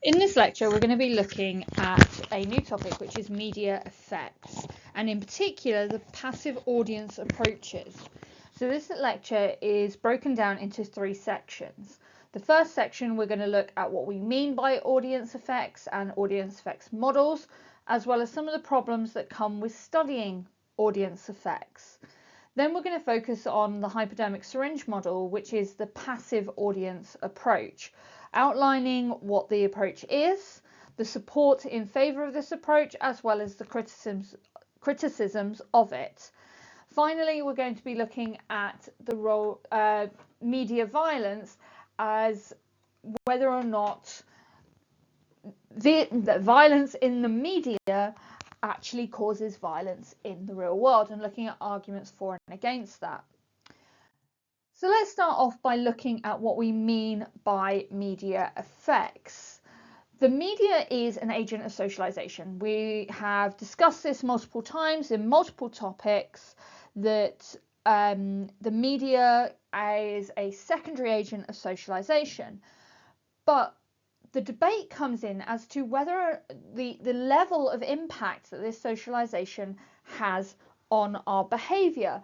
In this lecture, we're going to be looking at a new topic, which is media effects, and in particular, the passive audience approaches. So this lecture is broken down into 3 sections. The first section, we're going to look at what we mean by audience effects and audience effects models, as well as some of the problems that come with studying audience effects. Then we're going to focus on the hypodermic syringe model, which is the passive audience approach, outlining what the approach is, the support in favour of this approach, as well as the criticisms of it. Finally, we're going to be looking at the role media violence, as whether or not the violence in the media actually causes violence in the real world, and looking at arguments for and against that. So let's start off by looking at what we mean by media effects. The media is an agent of socialization. We have discussed this multiple times in multiple topics, that the media is a secondary agent of socialization. But the debate comes in as to whether the level of impact that this socialization has on our behavior.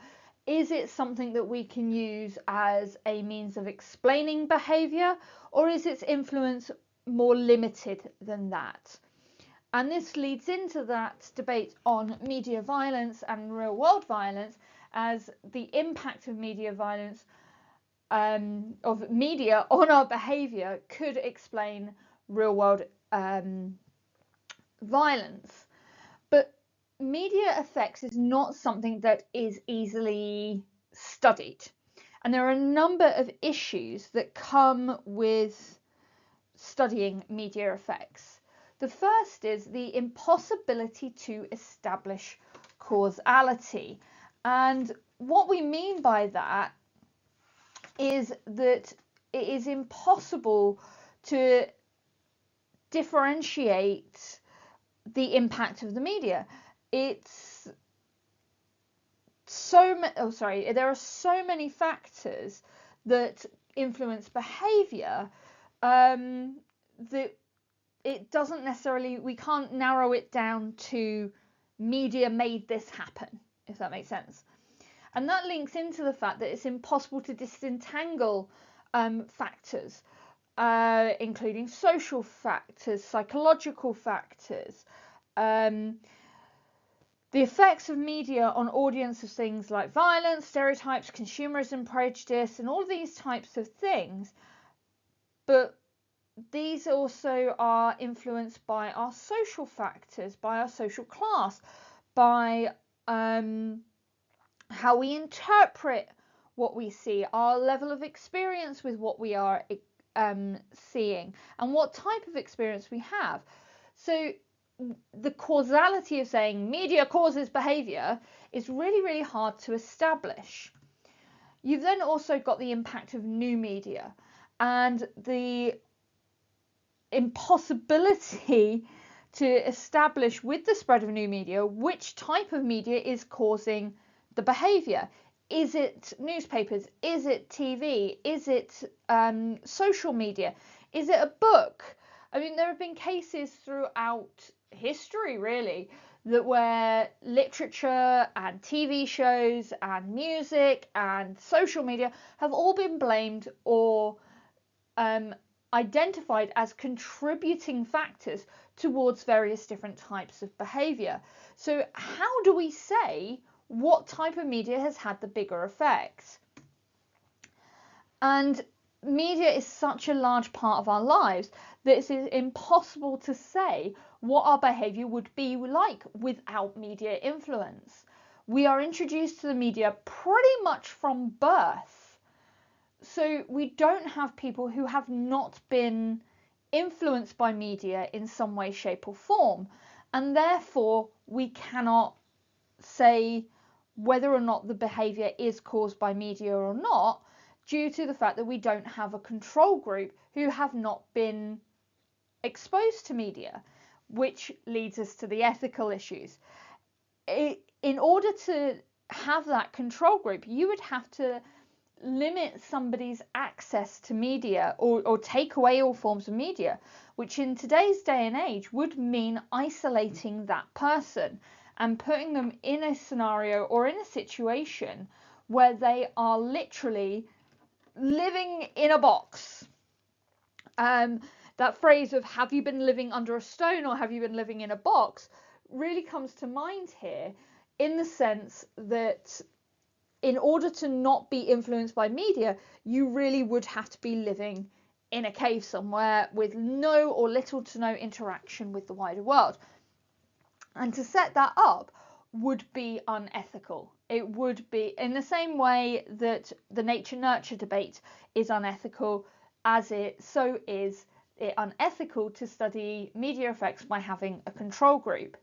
Is it something that we can use as a means of explaining behavior, or is its influence more limited than that? And this leads into that debate on media violence and real world violence, as the impact of media violence of media on our behavior could explain real world violence. But media effects is not something that is easily studied, and there are a number of issues that come with studying media effects. The first is the impossibility to establish causality, and what we mean by that is that it is impossible to differentiate the impact of the media. There are so many factors that influence behavior that it doesn't necessarily, we can't narrow it down to media made this happen, if that makes sense. And that links into the fact that it's impossible to disentangle factors, including social factors, psychological factors, the effects of media on audiences, things like violence, stereotypes, consumerism, prejudice, and all these types of things. But these also are influenced by our social factors, by our social class, by how we interpret what we see, our level of experience with what we are seeing, and what type of experience we have. So the causality of saying media causes behavior is really, really hard to establish. You've then also got the impact of new media and the impossibility to establish with the spread of new media which type of media is causing the behavior. Is it newspapers? Is it TV? Is it social media? Is it a book? I mean, there have been cases throughout history, really, that where literature and TV shows and music and social media have all been blamed or identified as contributing factors towards various different types of behavior. So how do we say what type of media has had the bigger effects? And media is such a large part of our lives that it is impossible to say what our behavior would be like without media influence. We are introduced to the media pretty much from birth. So we don't have people who have not been influenced by media in some way, shape or form. And therefore we cannot say whether or not the behavior is caused by media or not, due to the fact that we don't have a control group who have not been exposed to media, which leads us to the ethical issues. In order to have that control group, you would have to limit somebody's access to media, or take away all forms of media, which in today's day and age would mean isolating that person and putting them in a scenario or in a situation where they are literally living in a box. That phrase of have you been living under a stone or have you been living in a box really comes to mind here, in the sense that in order to not be influenced by media, you really would have to be living in a cave somewhere with no or little to no interaction with the wider world. And to set that up would be unethical. It would be in the same way that the nature-nurture debate is unethical, so is it unethical to study media effects by having a control group.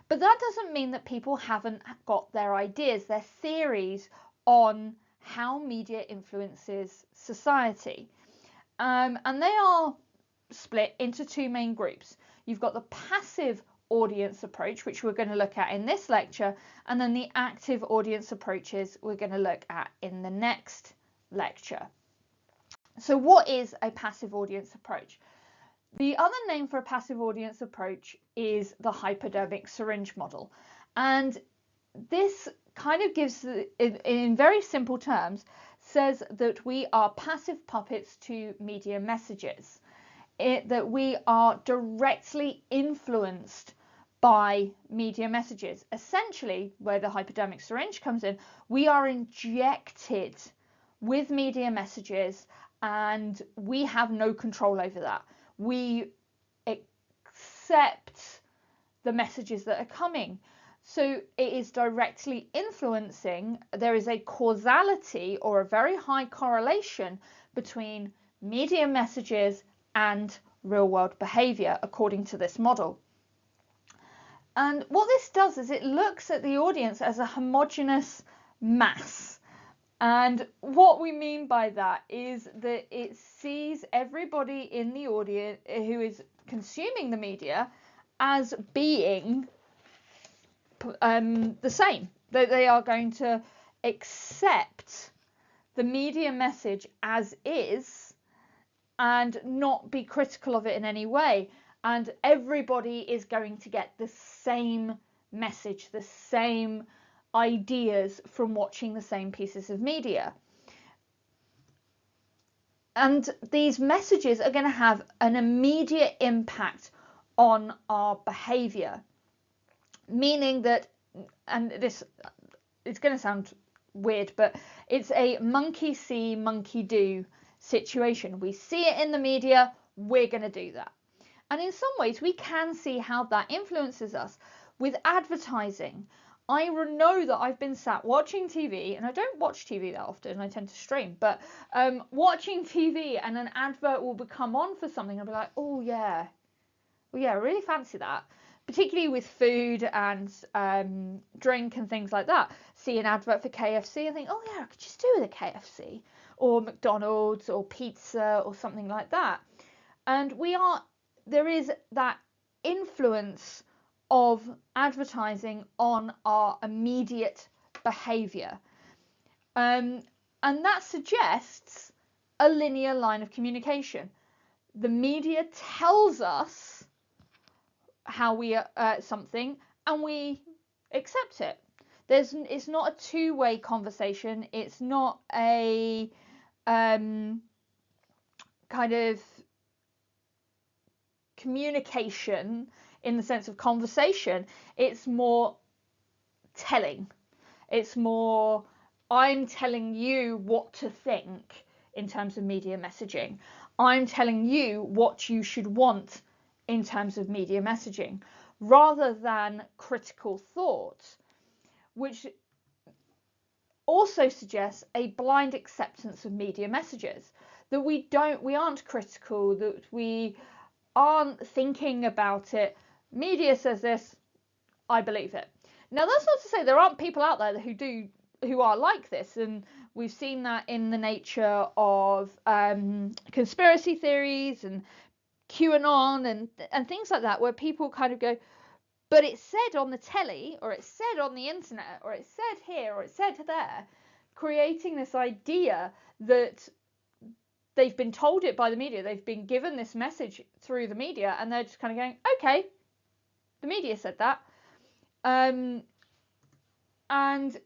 But that doesn't mean that people haven't got their ideas, their theories on how media influences society. And they are split into two main groups. You've got the passive audience approach, which we're going to look at in this lecture, and then the active audience approaches we're going to look at in the next lecture. So what is a passive audience approach? The other name for a passive audience approach is the hypodermic syringe model. And this kind of gives, in very simple terms, says that we are passive puppets to media messages, that we are directly influenced by media messages. Essentially, where the hypodermic syringe comes in, we are injected with media messages and we have no control over that. We accept the messages that are coming. So it is directly influencing. There is a causality or a very high correlation between media messages and real world behavior, according to this model. And what this does is it looks at the audience as a homogeneous mass. And what we mean by that is that it sees everybody in the audience who is consuming the media as being the same. That they are going to accept the media message as is and not be critical of it in any way. And everybody is going to get the same message, the same ideas from watching the same pieces of media. And these messages are going to have an immediate impact on our behavior, meaning that, and this, it's going to sound weird, but it's a monkey see, monkey do situation. We see it in the media, we're going to do that. And in some ways we can see how that influences us with advertising. I know that I've been sat watching TV, and I don't watch TV that often, I tend to stream, but watching TV and an advert will come on for something, I'll be like, oh yeah, well, yeah, I really fancy that. Particularly with food and drink and things like that. See an advert for KFC and think, oh yeah, I could just do with a KFC or McDonald's or pizza or something like that. And there is that influence of advertising on our immediate behavior. And that suggests a linear line of communication. The media tells us how we something and we accept it. It's not a two-way conversation. It's not a kind of communication in the sense of conversation. It's more telling. It's more, I'm telling you what to think in terms of media messaging. I'm telling you what you should want in terms of media messaging, rather than critical thought, which also suggests a blind acceptance of media messages, that we aren't critical, that we aren't thinking about it. Media says this, I believe it. Now that's not to say there aren't people out there who are like this, and we've seen that in the nature of conspiracy theories and QAnon and things like that, where people kind of go, but it said on the telly, or it said on the internet, or it said here, or it said there. creating this idea that they've been told it by the media, they've been given this message through the media, and they're just kind of going, okay, the media said that. And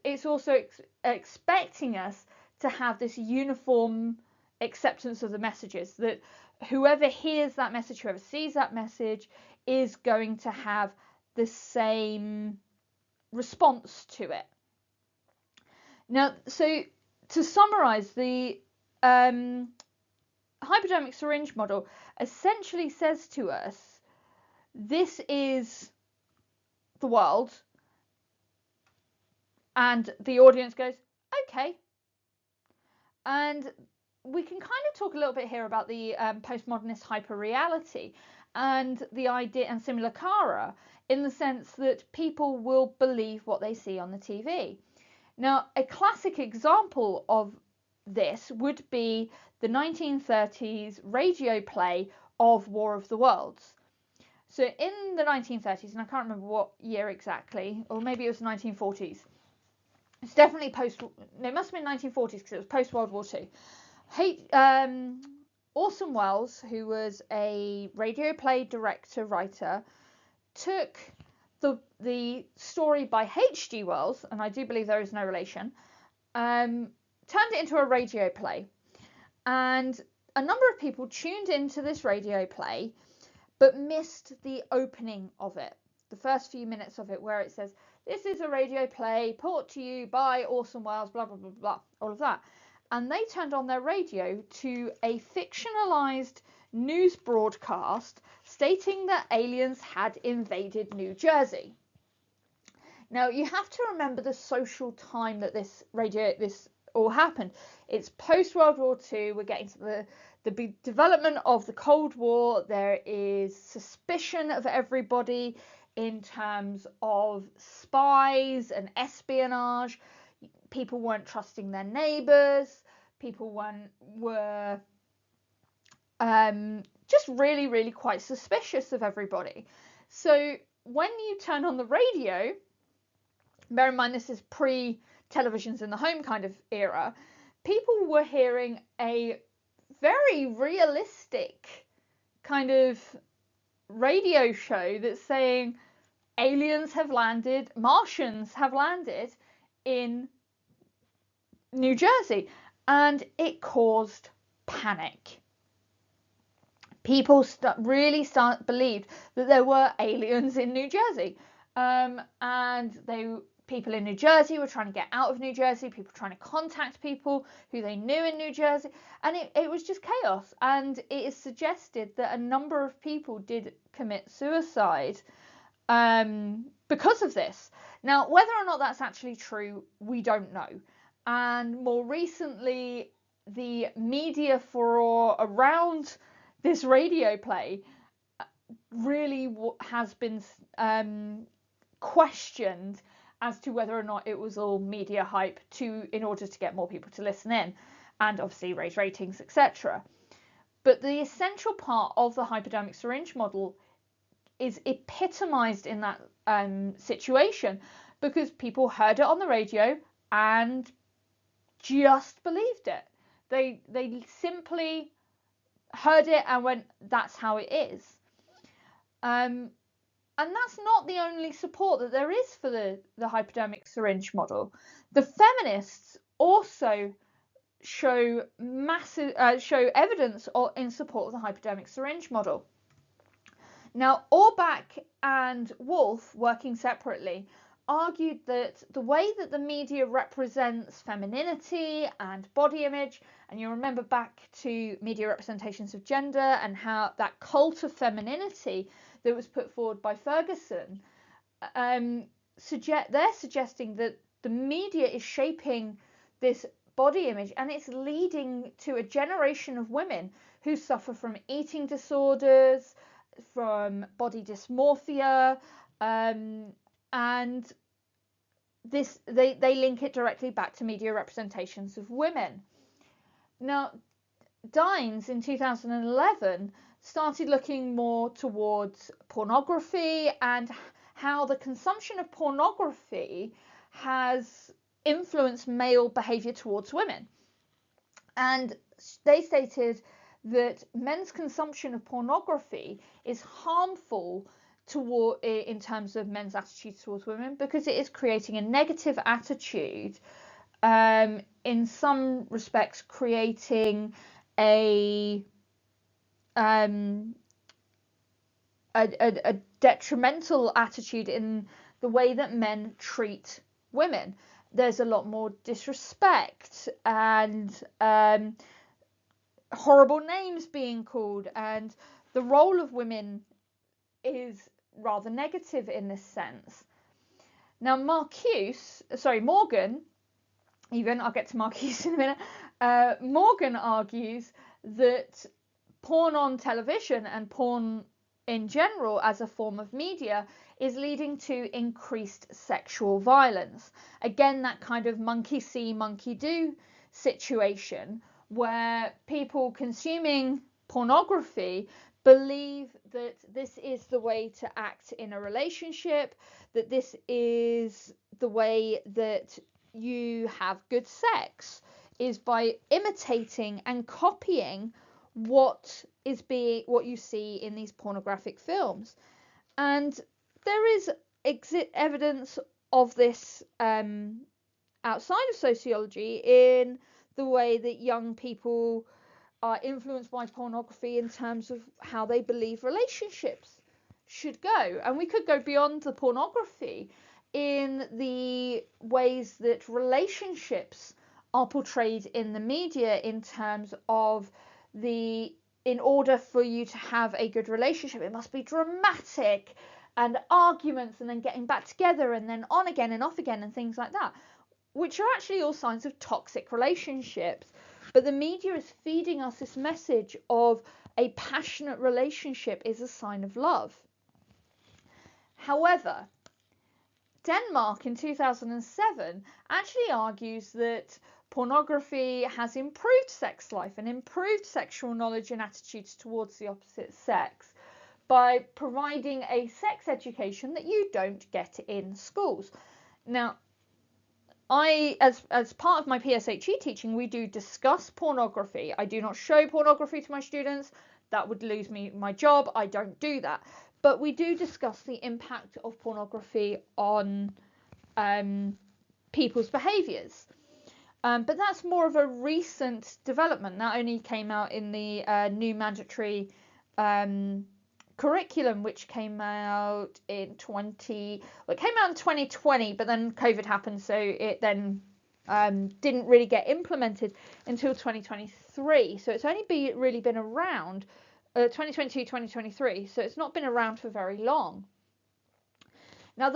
it's also expecting us to have this uniform acceptance of the messages, that whoever hears that message, whoever sees that message, is going to have the same response to it. Now, so to summarize, the hypodermic syringe model essentially says to us, this is the world, and the audience goes, okay. And we can kind of talk a little bit here about the postmodernist hyperreality and the idea, and simulacra, in the sense that people will believe what they see on the TV. Now, a classic example of this would be the 1930s radio play of War of the Worlds. So in the 1930s, and I can't remember what year exactly, or maybe it was the 1940s. It's definitely it must have been 1940s because it was post-World War II. Orson Welles, who was a radio play director, writer, took the story by H.G. Wells, and I do believe there is no relation, turned it into a radio play. And a number of people tuned into this radio play, but missed the opening of it, the first few minutes of it, where it says, this is a radio play brought to you by Orson Welles, blah, blah, blah, blah, all of that. And they turned on their radio to a fictionalized news broadcast stating that aliens had invaded New Jersey. Now, you have to remember the social time that this all happened. It's post-World War II. We're getting to the development of the Cold War. There is suspicion of everybody in terms of spies and espionage. People weren't trusting their neighbours. People were just really, really quite suspicious of everybody. So when you turn on the radio, bear in mind this is pre-televisions in the home kind of era, people were hearing a very realistic kind of radio show that's saying aliens have landed, Martians have landed in New Jersey, and it caused panic. People believed that there were aliens in New Jersey, and people in New Jersey were trying to get out of New Jersey, people trying to contact people who they knew in New Jersey, and it was just chaos. And it is suggested that a number of people did commit suicide because of this. Now, whether or not that's actually true, we don't know. And more recently, the media furore around this radio play really has been questioned as to whether or not it was all media hype in order to get more people to listen in, and obviously raise ratings, etc. But the essential part of the hypodermic syringe model is epitomized in that situation, because people heard it on the radio and just believed it. They simply heard it and went, that's how it is. And that's not the only support that there is for the hypodermic syringe model. The feminists also show evidence in support of the hypodermic syringe model. Now, Orbach and Wolf, working separately, argued that the way that the media represents femininity and body image, and you remember back to media representations of gender and how that cult of femininity that was put forward by Ferguson, they're suggesting that the media is shaping this body image, and it's leading to a generation of women who suffer from eating disorders, from body dysmorphia, and this they link it directly back to media representations of women. Now, Dines in 2011 started looking more towards pornography and how the consumption of pornography has influence male behavior towards women. And they stated that men's consumption of pornography is harmful in terms of men's attitudes towards women, because it is creating a negative attitude, in some respects creating a detrimental attitude in the way that men treat women. There's a lot more disrespect and horrible names being called, and the role of women is rather negative in this sense. Now Morgan, even, I'll get to Marcuse in a minute, Morgan argues that porn on television and porn in general as a form of media is leading to increased sexual violence. Again, that kind of monkey see, monkey do situation, where people consuming pornography believe that this is the way to act in a relationship, that this is the way that you have good sex, is by imitating and copying what you see in these pornographic films. And there is evidence of this outside of sociology in the way that young people are influenced by pornography in terms of how they believe relationships should go. And we could go beyond the pornography in the ways that relationships are portrayed in the media, in terms of in order for you to have a good relationship, it must be dramatic and arguments and then getting back together and then on again and off again and things like that, which are actually all signs of toxic relationships. But the media is feeding us this message of a passionate relationship is a sign of love. However, Denmark in 2007 actually argues that pornography has improved sex life and improved sexual knowledge and attitudes towards the opposite sex by providing a sex education that you don't get in schools. Now, as part of my PSHE teaching, we do discuss pornography. I do not show pornography to my students. That would lose me my job. I don't do that. But we do discuss the impact of pornography on people's behaviours. But that's more of a recent development. That only came out in the new mandatory curriculum, which came out in 2020, but then COVID happened, so it then didn't really get implemented until 2023. So it's only really been around 2022, 2023. So it's not been around for very long. Now,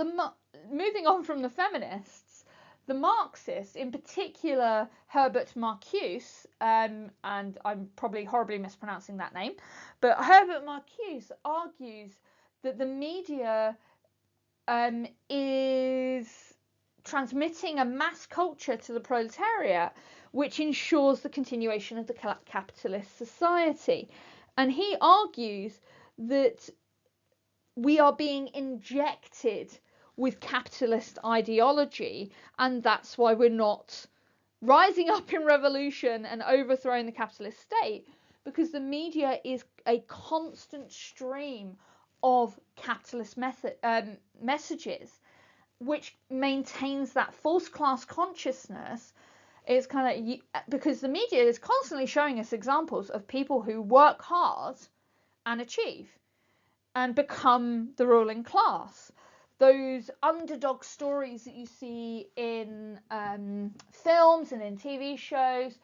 moving on from the feminists, the Marxists, in particular Herbert Marcuse, and I'm probably horribly mispronouncing that name, but Herbert Marcuse argues that the media is transmitting a mass culture to the proletariat, which ensures the continuation of the capitalist society. And he argues that we are being injected with capitalist ideology, and that's why we're not rising up in revolution and overthrowing the capitalist state, because the media is a constant stream of capitalist messages, which maintains that false class consciousness. It's kind of because the media is constantly showing us examples of people who work hard and achieve and become the ruling class. Those underdog stories that you see in films and in TV shows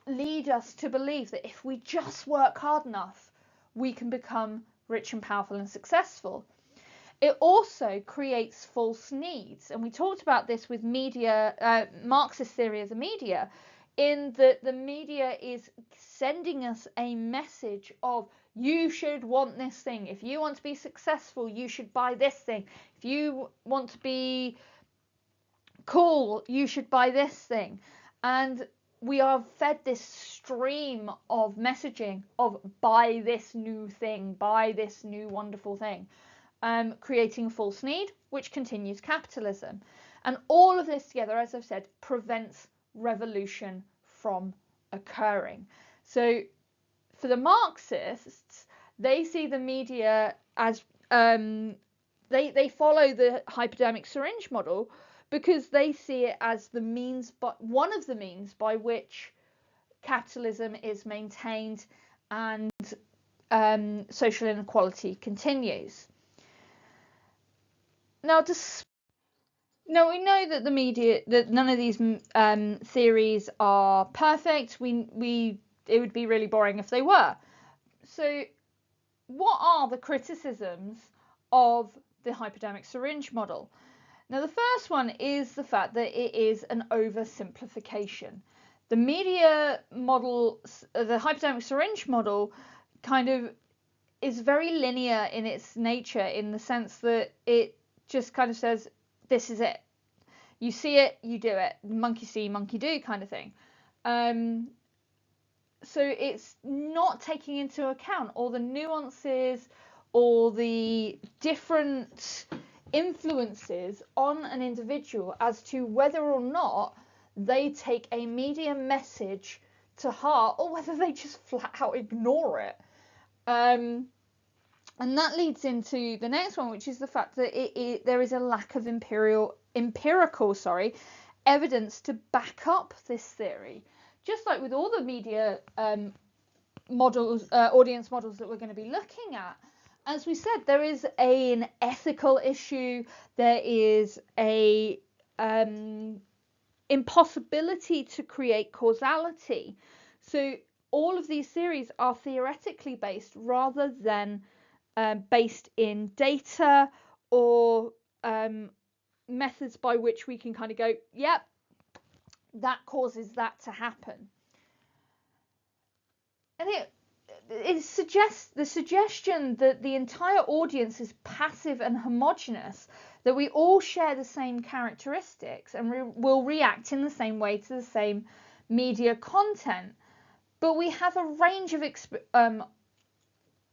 lead us to believe that if we just work hard enough, we can become rich and powerful and successful. It also creates false needs. And we talked about this with media, Marxist theory of the media, in that the media is sending us a message of, you should want this thing. If you want to be successful, you should buy this thing. If you want to be cool, you should buy this thing. And we are fed this stream of messaging of buy this new thing, buy this new wonderful thing, creating a false need, which continues capitalism. And all of this together, as I've said, prevents revolution from occurring. So for the Marxists, they see the media as they follow the hypodermic syringe model because they see it as the means, but one of the means by which capitalism is maintained and social inequality continues. Now, we know that the media, that none of these theories are perfect. It would be really boring if they were. So, what are the criticisms of the hypodermic syringe model? Now, the first one is the fact that it is an oversimplification. The media model, the hypodermic syringe model, kind of is very linear in its nature, in the sense that it just kind of says, this is it. You see it, you do it. Monkey see, monkey do kind of thing. So it's not taking into account all the nuances, all the different influences on an individual as to whether or not they take a media message to heart or whether they just flat out ignore it. And that leads into the next one, which is the fact that there is a lack of empirical evidence to back up this theory. Just like with all the media models, audience models that we're going to be looking at, as we said, there is an ethical issue. There is a impossibility to create causality. So all of these theories are theoretically based rather than based in data or methods by which we can kind of go, yep, that causes that to happen. And it suggests the suggestion that the entire audience is passive and homogenous, that we all share the same characteristics and will react in the same way to the same media content, but we have a range of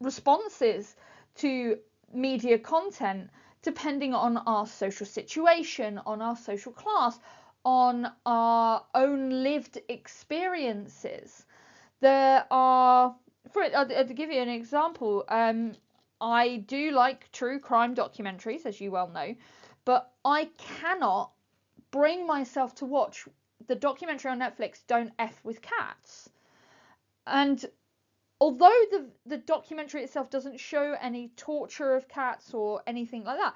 responses to media content depending on our social situation, on our social class, on our own lived experiences. There are, to give you an example, I do like true crime documentaries, as you well know, but I cannot bring myself to watch the documentary on Netflix, Don't F with Cats. And although the documentary itself doesn't show any torture of cats or anything like that,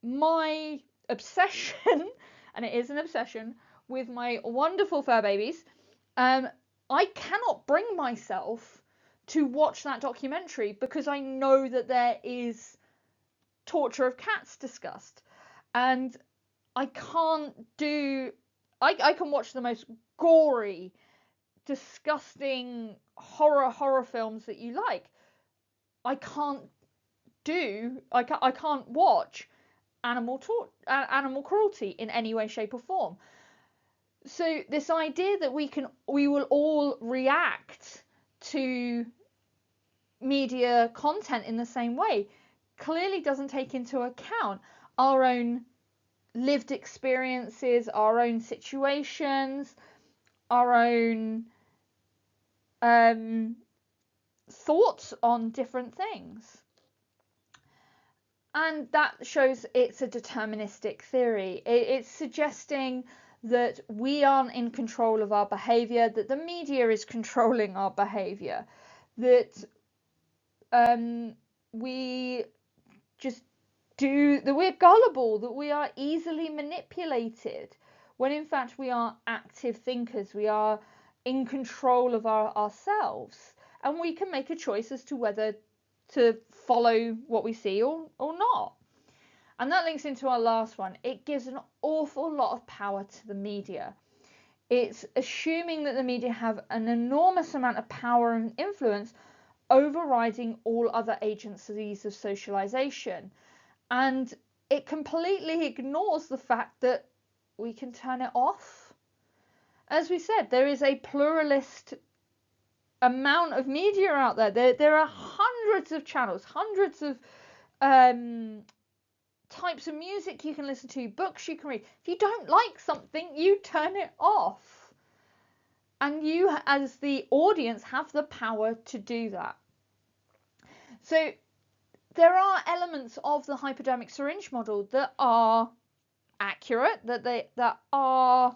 my obsession, and it is an obsession, with my wonderful fur babies, I cannot bring myself to watch that documentary because I know that there is torture of cats discussed. And I can't do... I can watch the most gory, disgusting horror films that you like. I can't watch animal cruelty in any way, shape or form. So this idea that we will all react to media content in the same way clearly doesn't take into account our own lived experiences, our own situations, our own thoughts on different things. And that shows it's a deterministic theory. It's suggesting that we aren't in control of our behaviour, that the media is controlling our behaviour, that we're gullible, that we are easily manipulated, when in fact we are active thinkers, we are in control of ourselves, and we can make a choice as to whether to follow what we see or not. And that links into our last one. It gives an awful lot of power to the media. It's assuming that the media have an enormous amount of power and influence, overriding all other agencies of socialization. And it completely ignores the fact that we can turn it off. As we said, there is a pluralist amount of media out there. There are hundreds of channels, hundreds of types of music you can listen to, books you can read. If you don't like something, you turn it off. And you, as the audience, have the power to do that. So there are elements of the hypodermic syringe model that are accurate, that are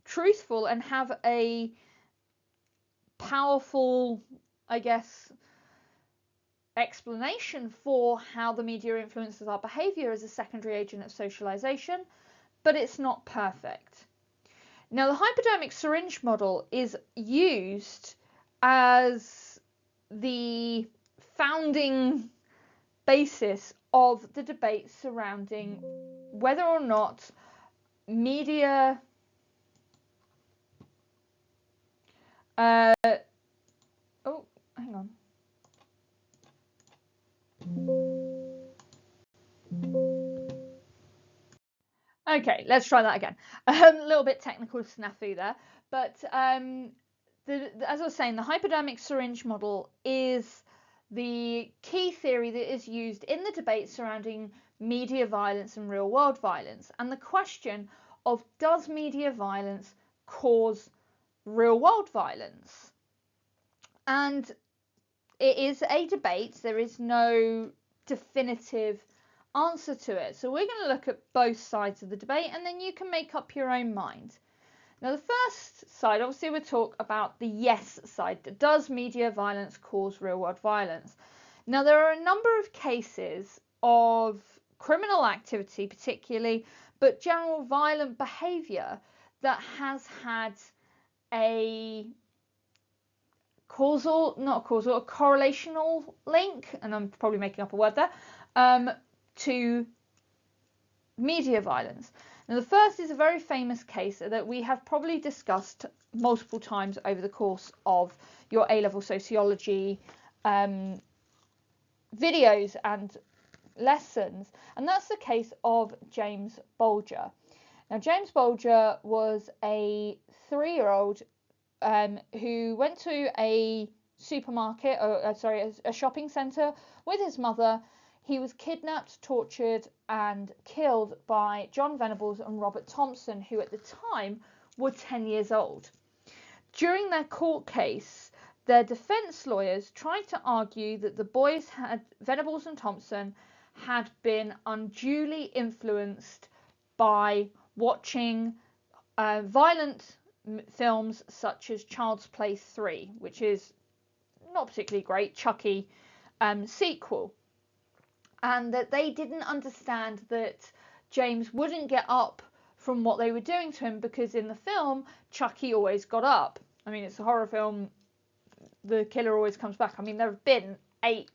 truthful and have a powerful, I guess, explanation for how the media influences our behavior as a secondary agent of socialization, but it's not perfect. Now, the hypodermic syringe model is used as the founding basis of the debate surrounding whether or not media oh, hang on. Okay, let's try that again. A little bit technical snafu there, but as I was saying, the hypodermic syringe model is the key theory that is used in the debate surrounding media violence and real world violence, and the question of, does media violence cause real world violence? And it is a debate. There is no definitive answer to it. So we're going to look at both sides of the debate, and then you can make up your own mind. Now, the first side, obviously, we'll talk about the yes side. Does media violence cause real world violence? Now, there are a number of cases of criminal activity, particularly, but general violent behavior that has had a a correlational link, and I'm probably making up a word there, to media violence. Now, the first is a very famous case that we have probably discussed multiple times over the course of your A-level sociology videos and lessons, and that's the case of James Bulger. Now, James Bulger was a 3-year-old who went to a supermarket, a shopping centre with his mother. He was kidnapped, tortured, and killed by John Venables and Robert Thompson, who at the time were 10 years old. During their court case, their defence lawyers tried to argue that the boys Venables and Thompson had been unduly influenced by watching violent films such as Child's Play 3, which is not particularly great, Chucky sequel, and that they didn't understand that James wouldn't get up from what they were doing to him, because in the film Chucky always got up. I mean, it's a horror film, the killer always comes back. I mean, there have been 9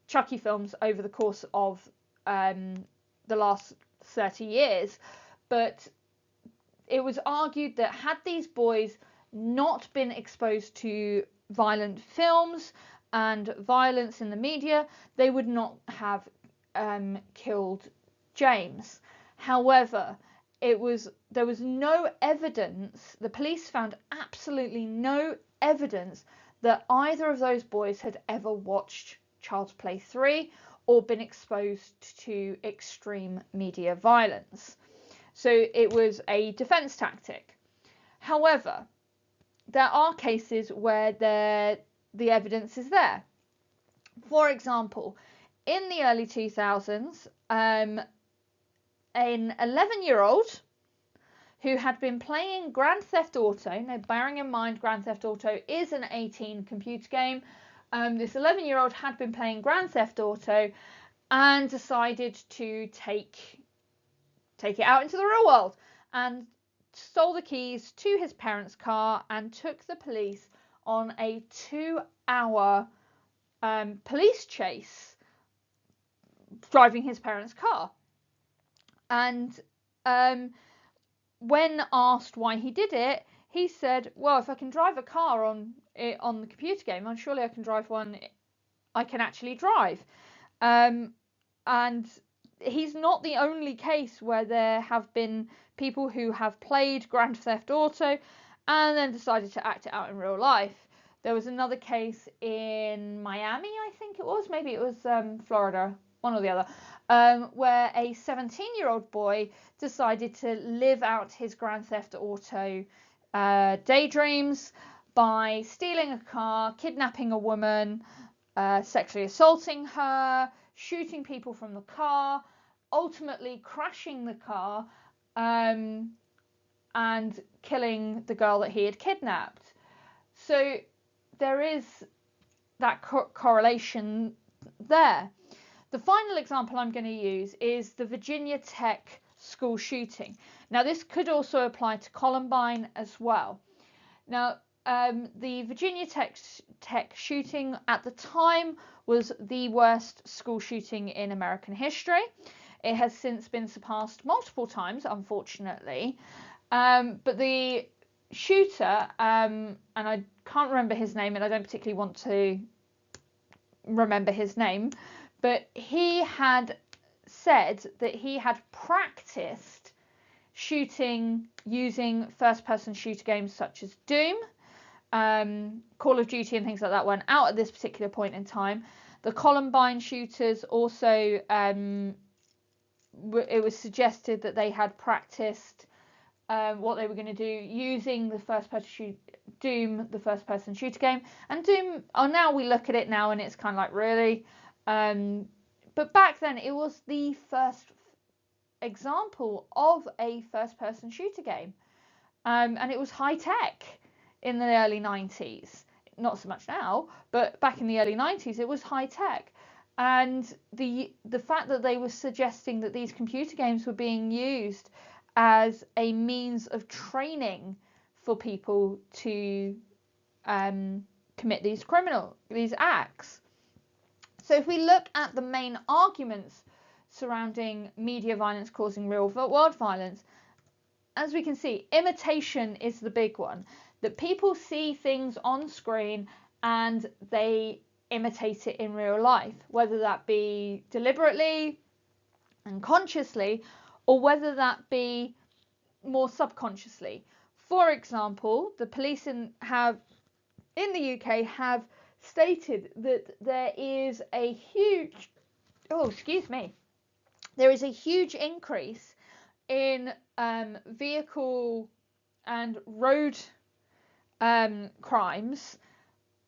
Chucky films over the course of the last 30 years, but it was argued that had these boys not been exposed to violent films and violence in the media, they would not have killed James. However, there was no evidence, the police found absolutely no evidence that either of those boys had ever watched Child's Play 3 or been exposed to extreme media violence. So it was a defence tactic. However, there are cases where the evidence is there. For example, in the early 2000s, an 11-year-old who had been playing Grand Theft Auto, now bearing in mind Grand Theft Auto is an 18 computer game, this 11-year-old had been playing Grand Theft Auto and decided to take it out into the real world, and stole the keys to his parents' car and took the police on a 2-hour police chase driving his parents' car. And when asked why he did it, he said, well, if I can drive a car on the computer game, I'm surely I can drive one I can actually drive. And he's not the only case where there have been people who have played Grand Theft Auto and then decided to act it out in real life. There was another case in Miami, I think it was, maybe it was Florida, one or the other, where a 17-year-old boy decided to live out his Grand Theft Auto daydreams by stealing a car, kidnapping a woman, sexually assaulting her, shooting people from the car, ultimately crashing the car, and killing the girl that he had kidnapped. So there is that correlation there. The final example I'm going to use is the Virginia Tech school shooting. Now, this could also apply to Columbine as well. Now, the Virginia Tech shooting at the time was the worst school shooting in American history. It has since been surpassed multiple times, unfortunately. But the shooter, and I can't remember his name, and I don't particularly want to remember his name, but he had said that he had practiced shooting using first-person shooter games such as Doom, Call of Duty and things like that weren't out at this particular point in time. The Columbine shooters also, it was suggested that they had practiced what they were going to do using the first-person Doom, the first-person shooter game. And Doom, now we look at it now and it's kind of like, really? But back then it was the first example of a first-person shooter game. And it was high-tech in the early 90s. Not so much now, but back in the early 90s it was high-tech. And the fact that they were suggesting that these computer games were being used as a means of training for people to commit these acts. So if we look at the main arguments surrounding media violence causing real world violence, as we can see, imitation is the big one. That people see things on screen and they imitate it in real life, whether that be deliberately and consciously, or whether that be more subconsciously. For example, the police in the UK have stated that there is a huge increase in vehicle and road crimes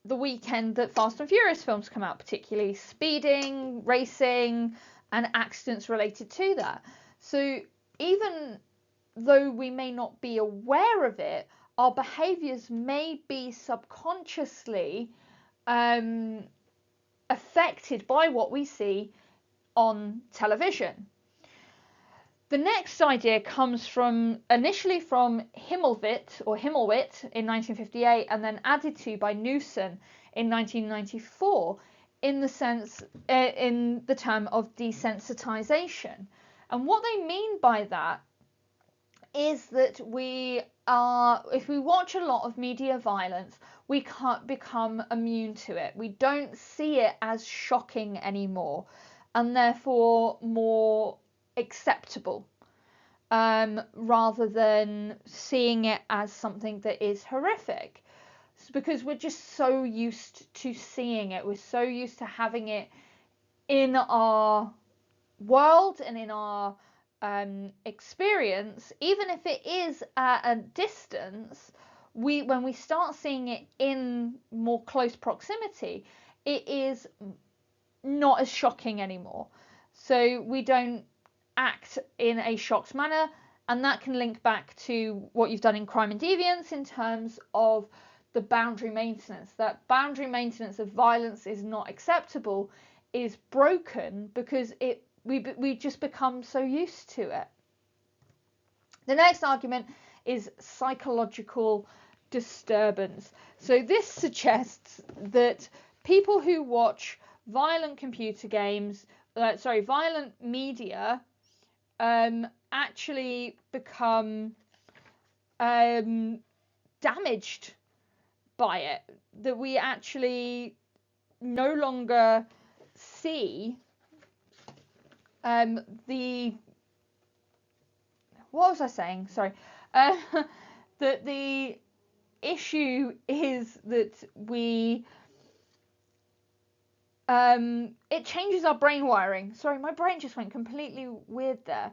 the weekend that Fast and Furious films come out, particularly speeding, racing, and accidents related to that. So even though we may not be aware of it, our behaviours may be subconsciously affected by what we see on television. The next idea comes initially from Himmelwitt in 1958 and then added to by Newson in 1994 in the term of desensitization. And what they mean by that is that if we watch a lot of media violence, we can't become immune to it. We don't see it as shocking anymore and therefore more acceptable, rather than seeing it as something that is horrific, because we're just so used to seeing it, we're so used to having it in our world and in our experience. Even if it is at a distance, when we start seeing it in more close proximity, it is not as shocking anymore, so we don't act in a shocked manner. And that can link back to what you've done in Crime and Deviance in terms of the boundary maintenance. That boundary maintenance of violence is not acceptable is broken because we just become so used to it. The next argument is psychological disturbance. So this suggests that people who watch violent violent media actually become damaged by it, that we actually no longer see that issue is that it changes our brain wiring. Sorry, my brain just went completely weird there.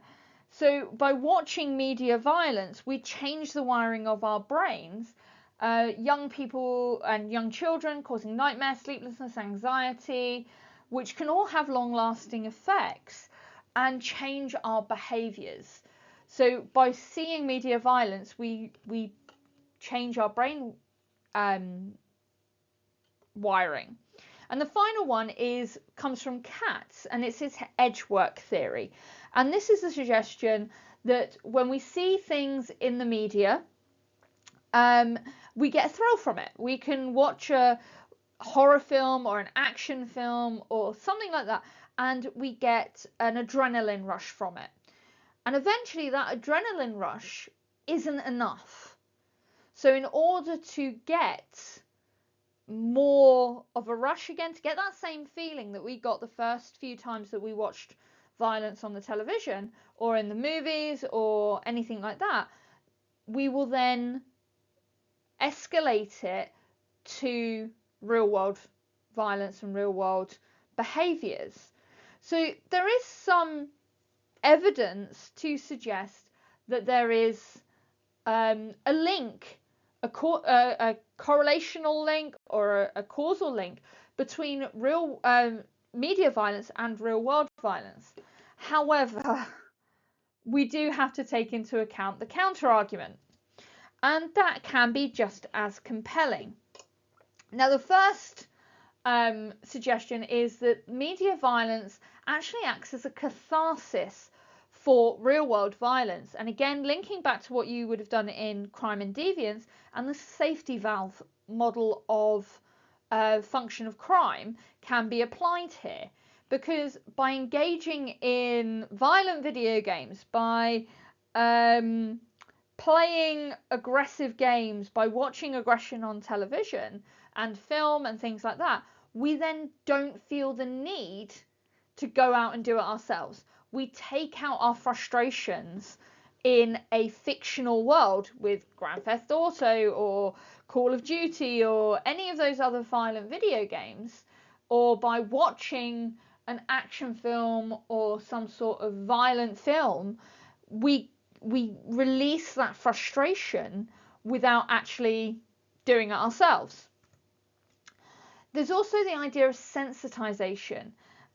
So by watching media violence, we change the wiring of our brains. Young people and young children causing nightmares, sleeplessness, anxiety, which can all have long-lasting effects and change our behaviors. So by seeing media violence, we change our brain wiring. And the final one comes from Katz, and it's his edgework theory. And this is the suggestion that when we see things in the media, we get a thrill from it. We can watch a horror film or an action film or something like that, and we get an adrenaline rush from it. And eventually that adrenaline rush isn't enough. So in order to get more of a rush again, to get that same feeling that we got the first few times that we watched violence on the television or in the movies or anything like that, we will then escalate it to real world violence and real world behaviors. So there is some evidence to suggest that there is a link, a correlational link or a causal link between real media violence and real world violence. However, we do have to take into account the counter argument, and that can be just as compelling. Now, the first suggestion is that media violence actually acts as a catharsis for real world violence. And again, linking back to what you would have done in Crime and Deviance and the safety valve model of function of crime can be applied here. Because by engaging in violent video games, by playing aggressive games, by watching aggression on television and film and things like that, we then don't feel the need to go out and do it ourselves. We take out our frustrations in a fictional world with Grand Theft Auto or Call of Duty or any of those other violent video games, or by watching an action film or some sort of violent film, we release that frustration without actually doing it ourselves. There's also the idea of sensitization,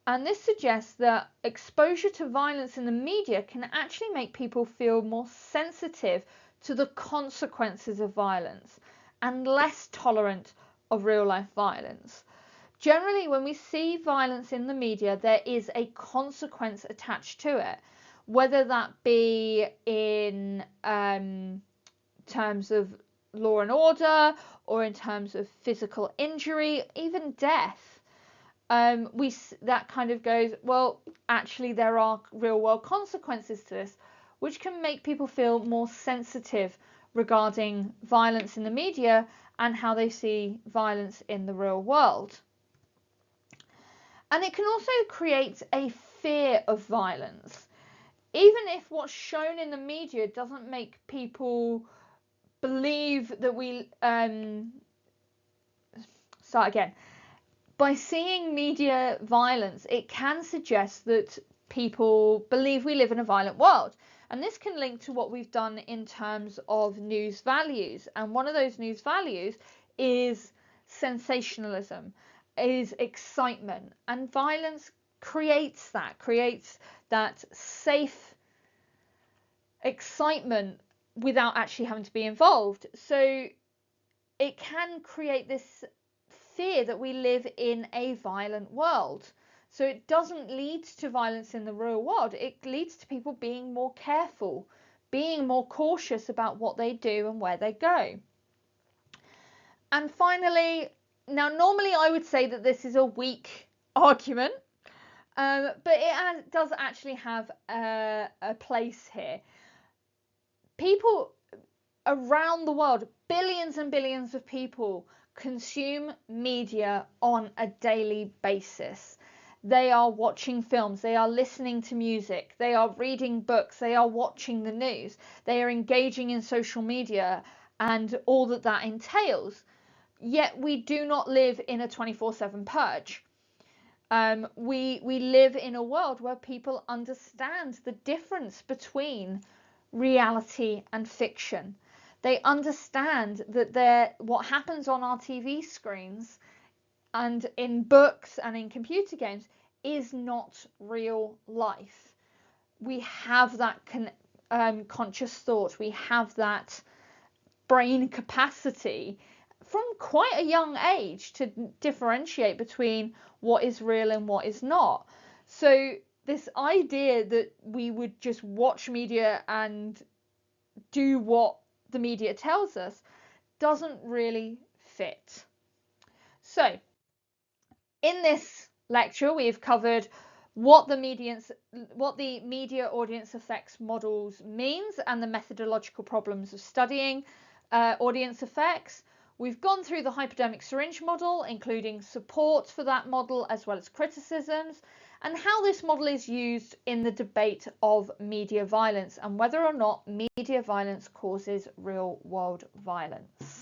and this suggests that exposure to violence in the media can actually make people feel more sensitive to the consequences of violence and less tolerant of real life violence. Generally, when we see violence in the media, there is a consequence attached to it, whether that be in terms of law and order or in terms of physical injury, even death. That kind of goes, well, actually there are real world consequences to this, which can make people feel more sensitive regarding violence in the media and how they see violence in the real world. And it can also create a fear of violence. Even if what's shown in the media doesn't make people believe that by seeing media violence, it can suggest that people believe we live in a violent world. And this can link to what we've done in terms of news values. And one of those news values is sensationalism, is excitement. And violence creates that safe excitement without actually having to be involved. So it can create this fear that we live in a violent world. So it doesn't lead to violence in the real world. It leads to people being more careful, being more cautious about what they do and where they go. And finally, now normally I would say that this is a weak argument, but it does actually have a place here. People around the world, billions and billions of people, consume media on a daily basis. They are watching films, they are listening to music, they are reading books, they are watching the news, they are engaging in social media and all that that entails. Yet we do not live in a 24/7 purge. We live in a world where people understand the difference between reality and fiction. They understand that what happens on our TV screens and in books and in computer games is not real life. We have that conscious thought. We have that brain capacity from quite a young age to differentiate between what is real and what is not. So this idea that we would just watch media and do what the media tells us doesn't really fit. So in this lecture, we've covered what the media audience effects models means and the methodological problems of studying audience effects. We've gone through the hypodermic syringe model, including support for that model as well as criticisms, and how this model is used in the debate of media violence and whether or not media violence causes real-world violence.